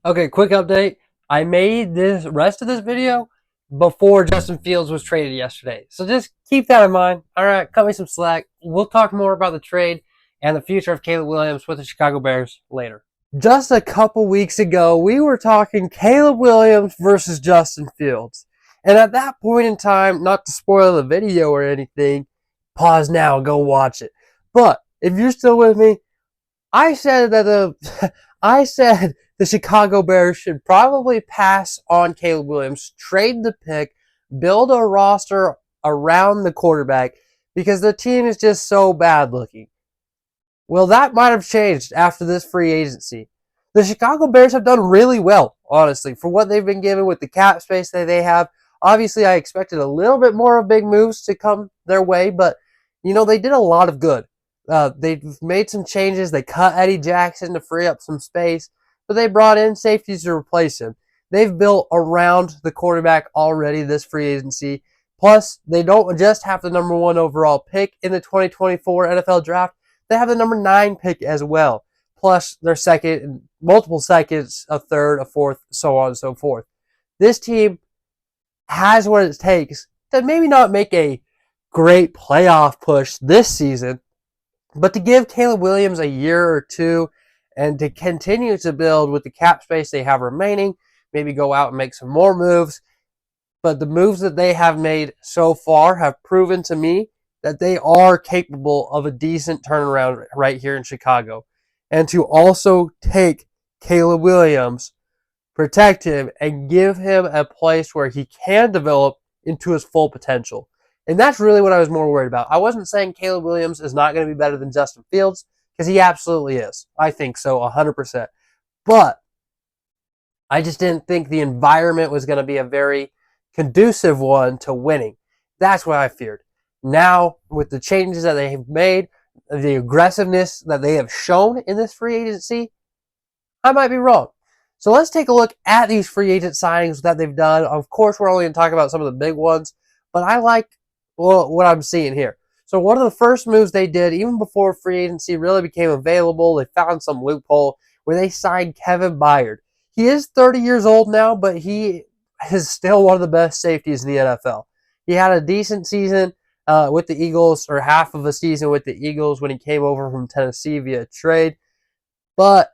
Okay, quick update. I made this rest of this video before Justin Fields was traded yesterday. So just keep that in mind. All right, cut me some slack. We'll talk more about the trade and the future of Caleb Williams with the Chicago Bears later. Just a couple weeks ago, we were talking Caleb Williams versus Justin Fields. And at that point in time, not to spoil the video or anything, pause now, go watch it. But if you're still with me, I said that I said the Chicago Bears should probably pass on Caleb Williams, trade the pick, build a roster around the quarterback because the team is just so bad looking. Well, that might have changed after this free agency. The Chicago Bears have done really well, honestly, for what they've been given with the cap space that they have. Obviously, I expected a little bit more of big moves to come their way, but they did a lot of good. They've made some changes. They cut Eddie Jackson to free up some space, but they brought in safeties to replace him. They've built around the quarterback already this free agency. Plus, they don't just have the number 1 overall pick in the 2024 NFL draft. They have the number 9 pick as well. Plus their second, multiple seconds, a third, a fourth, so on and so forth. This team has what it takes to maybe not make a great playoff push this season, but to give Caleb Williams a year or two and to continue to build with the cap space they have remaining, maybe go out and make some more moves. But the moves that they have made so far have proven to me that they are capable of a decent turnaround right here in Chicago. And to also take Caleb Williams, protect him, and give him a place where he can develop into his full potential. And that's really what I was more worried about. I wasn't saying Caleb Williams is not going to be better than Justin Fields, because he absolutely is. I think so, 100%. But I just didn't think the environment was going to be a very conducive one to winning. That's what I feared. Now, with the changes that they have made, the aggressiveness that they have shown in this free agency, I might be wrong. So let's take a look at these free agent signings that they've done. Of course, we're only going to talk about some of the big ones, but I like what I'm seeing here. So one of the first moves they did, even before free agency really became available, they found some loophole where they signed Kevin Byard. He is 30 years old now, but he is still one of the best safeties in the NFL. He had a decent season with the Eagles, or half of a season with the Eagles when he came over from Tennessee via trade, but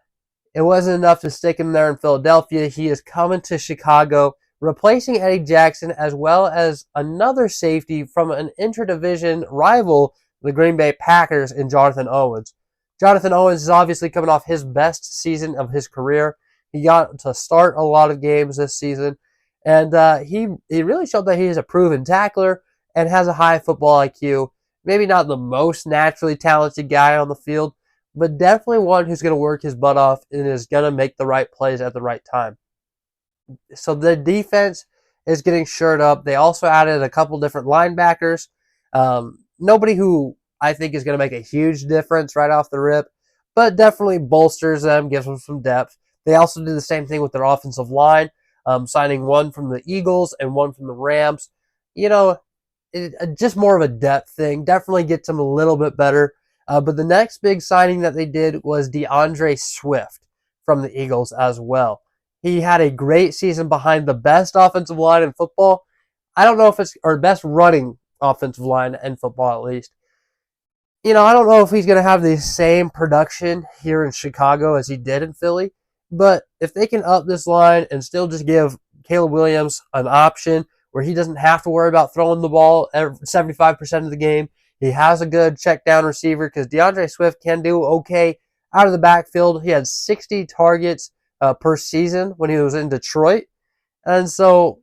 it wasn't enough to stick him there in Philadelphia. He is coming to Chicago, replacing Eddie Jackson, as well as another safety from an interdivision rival, the Green Bay Packers, in Jonathon Owens. Jonathon Owens is obviously coming off his best season of his career. He got to start a lot of games this season, and he really showed that he is a proven tackler and has a high football IQ. Maybe not the most naturally talented guy on the field, but definitely one who's going to work his butt off and is going to make the right plays at the right time. So the defense is getting shored up. They also added a couple different linebackers. Nobody who I think is going to make a huge difference right off the rip, but definitely bolsters them, gives them some depth. They also did the same thing with their offensive line, signing one from the Eagles and one from the Rams. Just more of a depth thing. Definitely gets them a little bit better. But the next big signing that they did was DeAndre Swift from the Eagles as well. He had a great season behind the best offensive line in football. I don't know if it's, or best running offensive line in football at least. I don't know if he's going to have the same production here in Chicago as he did in Philly. But if they can up this line and still just give Caleb Williams an option where he doesn't have to worry about throwing the ball 75% of the game, he has a good check down receiver, because DeAndre Swift can do okay out of the backfield. He had 60 targets per season when he was in Detroit. And so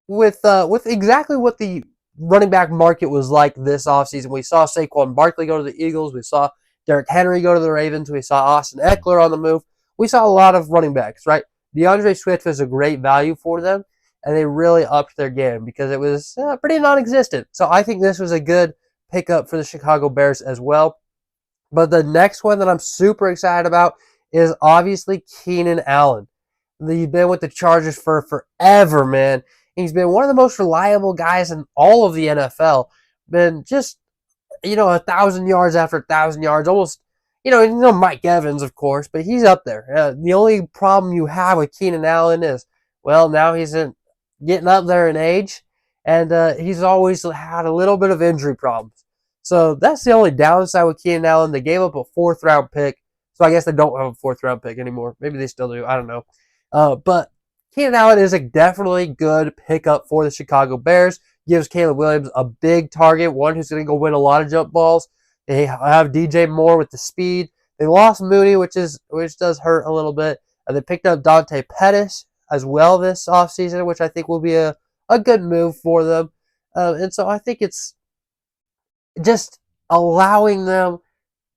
with exactly what the running back market was like this offseason, we saw Saquon Barkley go to the Eagles. We saw Derrick Henry go to the Ravens. We saw Austin Eckler on the move. We saw a lot of running backs, right? DeAndre Swift was a great value for them, and they really upped their game because it was pretty non-existent. So I think this was a good pickup for the Chicago Bears as well. But the next one that I'm super excited about is obviously Keenan Allen. He's been with the Chargers for forever, man. He's been one of the most reliable guys in all of the NFL. Been just, 1,000 yards after 1,000 yards, almost Mike Evans, of course, but he's up there. The only problem you have with Keenan Allen is, well, now he's getting up there in age, and he's always had a little bit of injury problems. So that's the only downside with Keenan Allen. They gave up a 4th-round pick, so I guess they don't have a 4th-round pick anymore. Maybe they still do. I don't know. But Keenan Allen is a definitely good pickup for the Chicago Bears. Gives Caleb Williams a big target, one who's going to go win a lot of jump balls. They have DJ Moore with the speed. They lost Mooney, which does hurt a little bit. And they picked up Dante Pettis as well this offseason, which I think will be a good move for them. And so I think it's just allowing them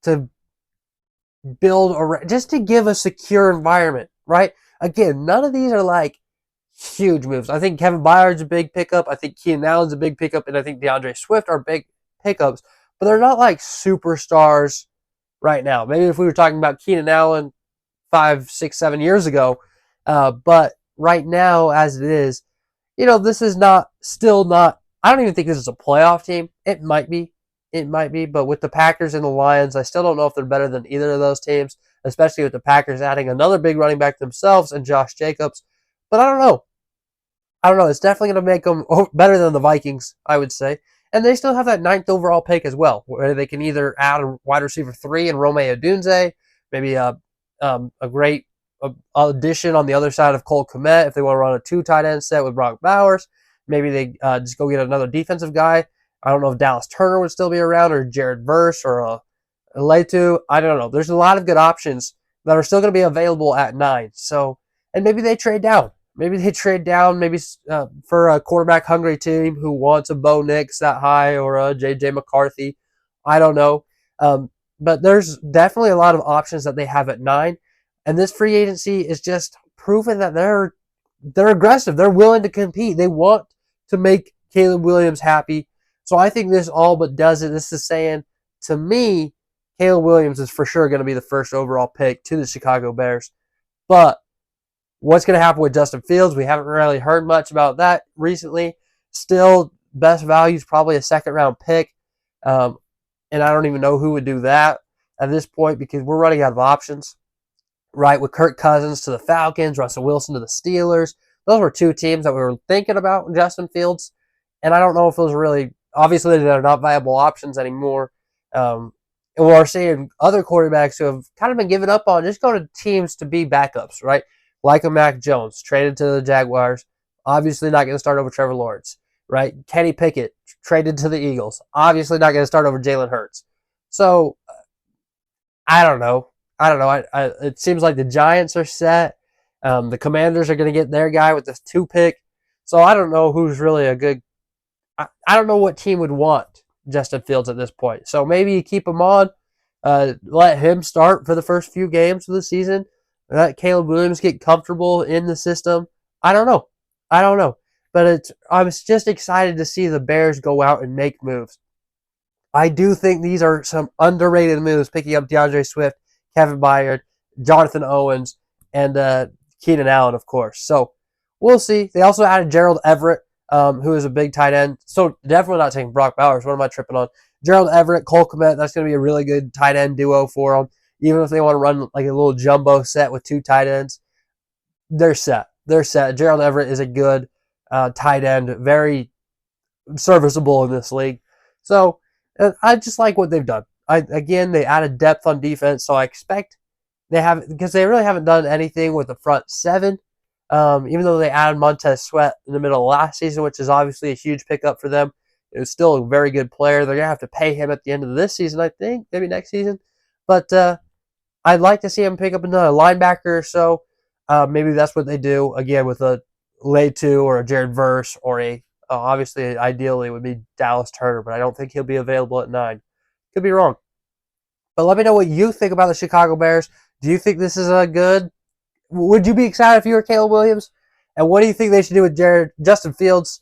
to just to give a secure environment, right? Again, none of these are like huge moves. I think Kevin Byard's a big pickup. I think Keenan Allen's a big pickup. And I think DeAndre Swift are big pickups. But they're not like superstars right now. Maybe if we were talking about Keenan Allen 5, 6, 7 years ago. But right now, as it is, this is still not, I don't even think this is a playoff team. It might be. But with the Packers and the Lions, I still don't know if they're better than either of those teams, especially with the Packers adding another big running back themselves and Josh Jacobs. But I don't know. It's definitely going to make them better than the Vikings, I would say. And they still have that 9th overall pick as well, where they can either add a wide receiver 3 in Rome Odunze, maybe a great addition on the other side of Cole Kmet if they want to run a 2 tight end set with Brock Bowers. Maybe they just go get another defensive guy. I don't know if Dallas Turner would still be around, or Jared Verse, or Leitu. I don't know. There's a lot of good options that are still going to be available at 9. So, and maybe they trade down. Maybe for a quarterback-hungry team who wants a Bo Nix that high, or a J.J. McCarthy. I don't know. But there's definitely a lot of options that they have at 9. And this free agency is just proving that they're aggressive. They're willing to compete. They want to make Caleb Williams happy. So I think this all but does it. This is saying, to me, Caleb Williams is for sure going to be the 1st overall pick to the Chicago Bears. But what's going to happen with Justin Fields? We haven't really heard much about that recently. Still, best value is probably a 2nd-round pick. And I don't even know who would do that at this point, because we're running out of options. Right, with Kirk Cousins to the Falcons, Russell Wilson to the Steelers. Those were 2 teams that we were thinking about with Justin Fields. And I don't know if those really, obviously they're not viable options anymore. And we're seeing other quarterbacks who have kind of been given up on just going to teams to be backups, right? Like a Mac Jones, traded to the Jaguars, obviously not going to start over Trevor Lawrence, right? Kenny Pickett, traded to the Eagles, obviously not going to start over Jalen Hurts. So, I don't know. It seems like the Giants are set. The Commanders are going to get their guy with this 2 pick. So I don't know who's really a good. I don't know what team would want Justin Fields at this point. So maybe you keep him on, let him start for the first few games of the season, let Caleb Williams get comfortable in the system. I don't know. But I was just excited to see the Bears go out and make moves. I do think these are some underrated moves, picking up DeAndre Swift, Kevin Byard, Jonathon Owens, and Keenan Allen, of course. So we'll see. They also added Gerald Everett, who is a big tight end. So definitely not taking Brock Bowers. What am I tripping on? Gerald Everett, Cole Kmet, that's going to be a really good tight end duo for them. Even if they want to run like a little jumbo set with 2 tight ends, they're set. Gerald Everett is a good tight end, very serviceable in this league. So I just like what they've done. They added depth on defense, so I expect because they really haven't done anything with the front 7. Even though they added Montez Sweat in the middle of last season, which is obviously a huge pickup for them. It was still a very good player. They're going to have to pay him at the end of this season, I think, maybe next season. But I'd like to see him pick up another linebacker or so. Maybe that's what they do, again, with a Leitu or a Jared Verse, or obviously, ideally, it would be Dallas Turner, but I don't think he'll be available at 9. Could be wrong. But let me know what you think about the Chicago Bears. Do you think this is a good? Would you be excited if you were Caleb Williams? And what do you think they should do with Justin Fields?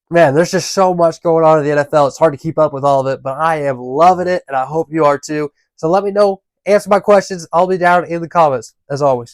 Man, there's just so much going on in the NFL. It's hard to keep up with all of it, but I am loving it, and I hope you are too. So let me know. Answer my questions. I'll be down in the comments, as always.